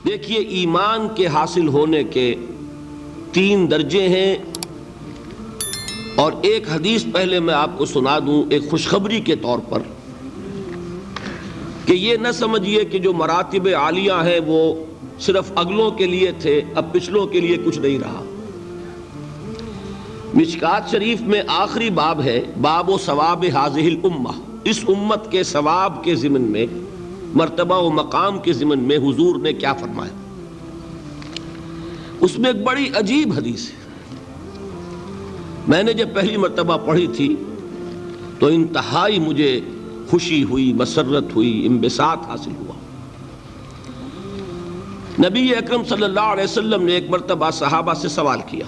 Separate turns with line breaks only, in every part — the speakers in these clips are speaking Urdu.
دیکھیے ایمان کے حاصل ہونے کے 3 درجے ہیں، اور ایک حدیث پہلے میں آپ کو سنا دوں ایک خوشخبری کے طور پر، کہ یہ نہ سمجھیے کہ جو مراتب عالیہ ہیں وہ صرف اگلوں کے لیے تھے، اب پچھلوں کے لیے کچھ نہیں رہا۔ مشکات شریف میں آخری باب ہے، باب و ثواب ہذہ الامہ، اس امت کے ثواب کے ضمن میں، مرتبہ و مقام کے ضمن میں حضور نے کیا فرمایا۔ اس میں ایک بڑی عجیب حدیث ہے، میں نے جب پہلی مرتبہ پڑھی تھی تو انتہائی مجھے خوشی ہوئی، مسرت ہوئی، انبساط حاصل ہوا۔ نبی اکرم صلی اللہ علیہ وسلم نے ایک مرتبہ صحابہ سے سوال کیا،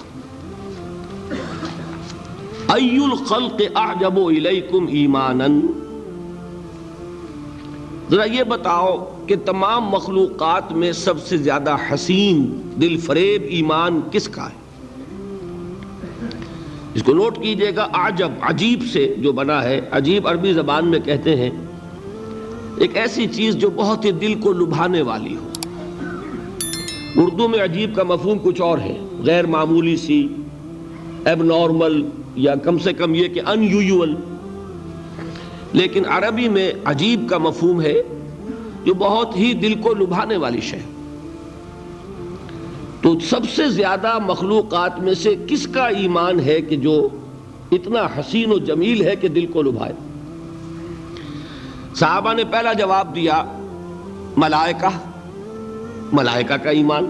ای الخلق اعجب الیکم ایمانا، ذرا یہ بتاؤ کہ تمام مخلوقات میں سب سے زیادہ حسین، دل فریب ایمان کس کا ہے؟ اس کو نوٹ کیجئے گا، اعجب عجیب سے جو بنا ہے، عجیب عربی زبان میں کہتے ہیں ایک ایسی چیز جو بہت ہی دل کو لبھانے والی ہو۔ اردو میں عجیب کا مفہوم کچھ اور ہے، غیر معمولی سی، ایب نارمل، یا کم سے کم یہ کہ ان یوزول، لیکن عربی میں عجیب کا مفہوم ہے جو بہت ہی دل کو لبھانے والی شے۔ تو سب سے زیادہ مخلوقات میں سے کس کا ایمان ہے کہ جو اتنا حسین و جمیل ہے کہ دل کو لبھائے؟ صحابہ نے پہلا جواب دیا ملائکہ، ملائکہ کا ایمان۔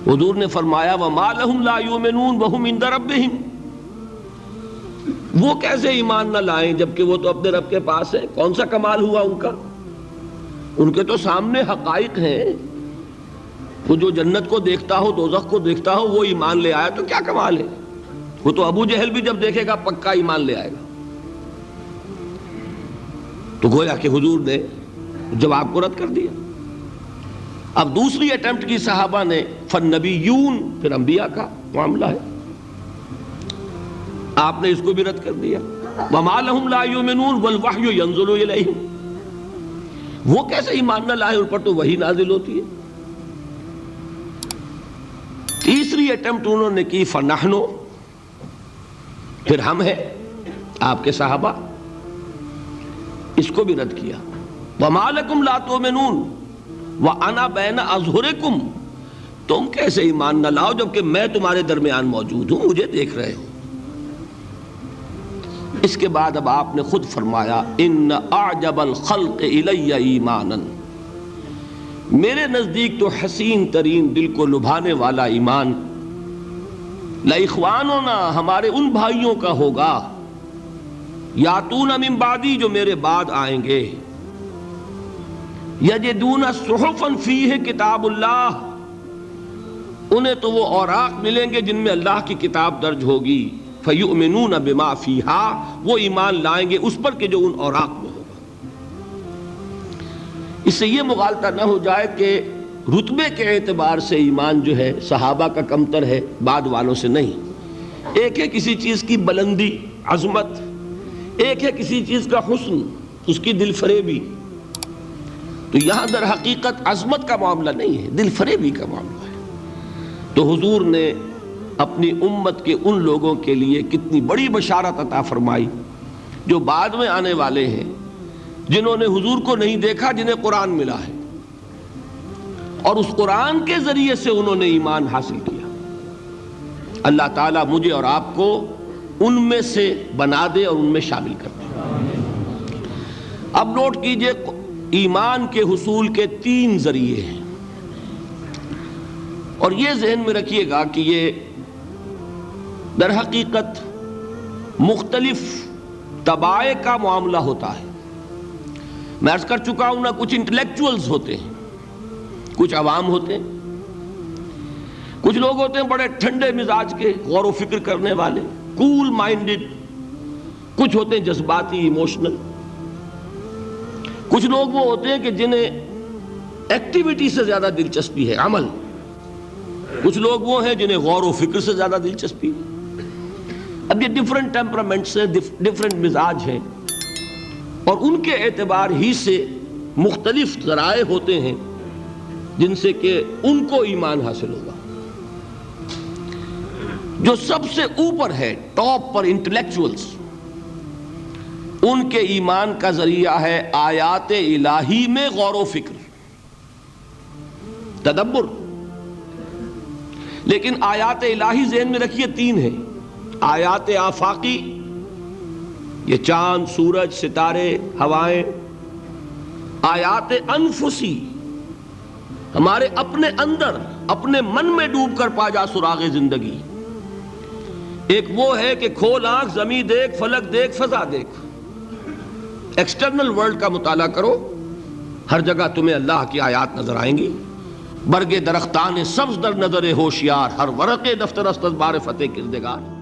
حضور نے فرمایا وَمَا لَهُمْ لَا يُؤْمِنُونَ وَهُمْ عِندَ رَبِّهِمْ، وہ کیسے ایمان نہ لائیں جبکہ وہ تو اپنے رب کے پاس ہے؟ کون سا کمال ہوا ان کا؟ ان کے تو سامنے حقائق ہیں، وہ جو جنت کو دیکھتا ہو، دوزخ کو دیکھتا ہو، وہ ایمان لے آیا تو کیا کمال ہے؟ وہ تو ابو جہل بھی جب دیکھے گا پکا ایمان لے آئے گا۔ تو گویا کہ حضور نے جواب کو رد کر دیا۔ اب دوسری اٹیمپٹ کی صحابہ نے، فالنبیون، پھر انبیاء کا معاملہ ہے، آپ نے اس کو بھی رد کر دیا۔ وَمَا لَهُمْ لَا يُؤْمِنُونَ وَالْوَحْيُ يَنزِلُ إِلَيْهِمْ، وہ کیسے ایمان نہ لائے، ان پر تو وحی نازل ہوتی ہے۔ تیسری اٹیمپٹ انہوں نے کی فَنَحْنُ، پھر ہم ہیں آپ کے صحابہ، اس کو بھی رد کیا۔ وَمَا لَكُمْ لَا تُؤْمِنُونَ وَأَنَا بَيْنَ أَظْهُرِكُمْ، تم کیسے ایمان نہ لاؤ جبکہ میں تمہارے درمیان موجود ہوں، مجھے دیکھ رہے ہو۔ اس کے بعد اب آپ نے خود فرمایا ان اعجب الخلق الی ایمانا، میرے نزدیک تو حسین ترین، دل کو لبھانے والا ایمان لإخواننا، ہمارے ان بھائیوں کا ہوگا، یاتون من بعدی، جو میرے بعد آئیں گے، یجدون صحفا فیہ کتاب اللہ، انہیں تو وہ اوراق ملیں گے جن میں اللہ کی کتاب درج ہوگی، فیؤمنون بما فیہا، وہ ایمان لائیں گے اس پر کہ جو ان اوراق میں ہوگا۔ اس سے یہ مغالطہ نہ ہو جائے کہ رتبے کے اعتبار سے ایمان جو ہے صحابہ کا کمتر ہے، بعد والوں سے نہیں۔ ایک ہے کسی چیز کی بلندی، عظمت، ایک ہے کسی چیز کا حسن، اس کی دل فریبی۔ تو یہاں در حقیقت عظمت کا معاملہ نہیں ہے، دل فریبی کا معاملہ ہے۔ تو حضور نے اپنی امت کے ان لوگوں کے لیے کتنی بڑی بشارت عطا فرمائی جو بعد میں آنے والے ہیں، جنہوں نے حضور کو نہیں دیکھا، جنہیں قرآن ملا ہے، اور اس قرآن کے ذریعے سے انہوں نے ایمان حاصل کیا۔ اللہ تعالیٰ مجھے اور آپ کو ان میں سے بنا دے اور ان میں شامل کر دے۔ اب نوٹ کیجئے، ایمان کے حصول کے 3 ذریعے ہیں، اور یہ ذہن میں رکھیے گا کہ یہ در حقیقت مختلف طبائع کا معاملہ ہوتا ہے۔ میں عرض کر چکا ہوں نا، کچھ انٹلیکچوئلز ہوتے ہیں، کچھ عوام ہوتے ہیں، کچھ لوگ ہوتے ہیں بڑے ٹھنڈے مزاج کے، غور و فکر کرنے والے، کول مائنڈڈ، کچھ ہوتے ہیں جذباتی، ایموشنل، کچھ لوگ وہ ہوتے ہیں کہ جنہیں ایکٹیویٹی سے زیادہ دلچسپی ہے، عمل، کچھ لوگ وہ ہیں جنہیں غور و فکر سے زیادہ دلچسپی ہے۔ اب یہ ڈیفرنٹ ٹیمپرامنٹس ہیں، ڈیفرنٹ مزاج ہیں، اور ان کے اعتبار ہی سے مختلف ذرائع ہوتے ہیں جن سے کہ ان کو ایمان حاصل ہوگا. جو سب سے اوپر ہے، ٹاپ پر انٹلیکچوئلز، ان کے ایمان کا ذریعہ ہے آیات الہی میں غور و فکر، تدبر. لیکن آیات الہی ذہن میں رکھیے تین ہیں. آیات آفاقی، یہ چاند، سورج، ستارے، ہوائیں. آیات انفسی، ہمارے اپنے اندر، اپنے من میں ڈوب کر پا جا سراغ زندگی. ایک وہ ہے کہ کھول آنکھ، زمین دیکھ، فلک دیکھ، فضا دیکھ. ایکسٹرنل ورلڈ کا مطالعہ کرو، ہر جگہ تمہیں اللہ کی آیات نظر آئیں گی. برگ درختان سبز در نظر ہوشیار، ہر ورق دفتر است از بار فتح کردگار.